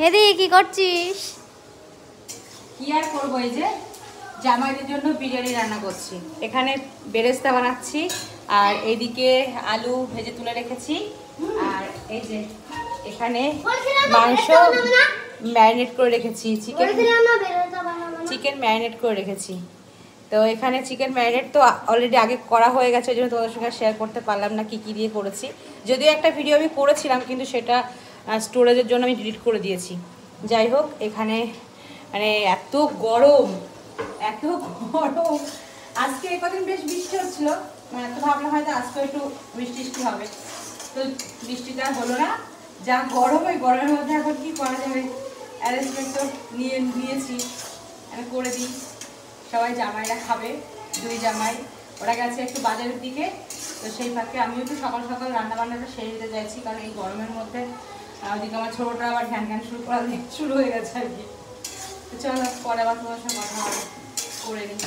এদিকে কি করছিস? কি আর করবো, এই যে জামাইদের জন্য বিরিয়ানি রান্না করছি। এখানে বেরেস্তা বানাচ্ছি আর এইদিকে আলু ভেজে তুলে রেখেছি। আর এই যে এখানে মাংস ম্যারিনেট করে রেখেছি, চিকেন ম্যারিনেট করে রেখেছি। তো এখানে চিকেন ম্যারিনেট তো অলরেডি আগে করা হয়ে গেছে, ওই জন্য তোমাদের সঙ্গে শেয়ার করতে পারলাম না কী কী দিয়ে করেছি। যদিও একটা ভিডিও আমি করেছিলাম, কিন্তু সেটা স্টোরেজের জন্য আমি ডিলিট করে দিয়েছি। যাই হোক, এখানে মানে এত গরম, এত গরম। আজকে কদিন বেশ বৃষ্টি হচ্ছিলো, তো ভাবলাম হয়তো আজকে একটু বৃষ্টি হবে, তো বৃষ্টিটা হলো না। যা গরম, ওই গরমের মধ্যে এখন কি করা যাবে, অ্যারেঞ্জমেন্ট তো নিয়েছি, আমি করে দিই। সবাই জামাইরা খাবে, দুই জামাই ওরা গেছে একটু বাজারের দিকে, তো সেই ফাঁকে আমিও একটু সকাল সকাল রান্নাবান্নাটা সেরে দিতে চাইছি, কারণ এই গরমের মধ্যে ওদিকে আমার ছোটোটা আবার ঘ্যান ঘ্যান শুরু হয়ে গেছে আর কি। তো চলো, পরে আবার তোমার সঙ্গে কথা হবে, করে নিই।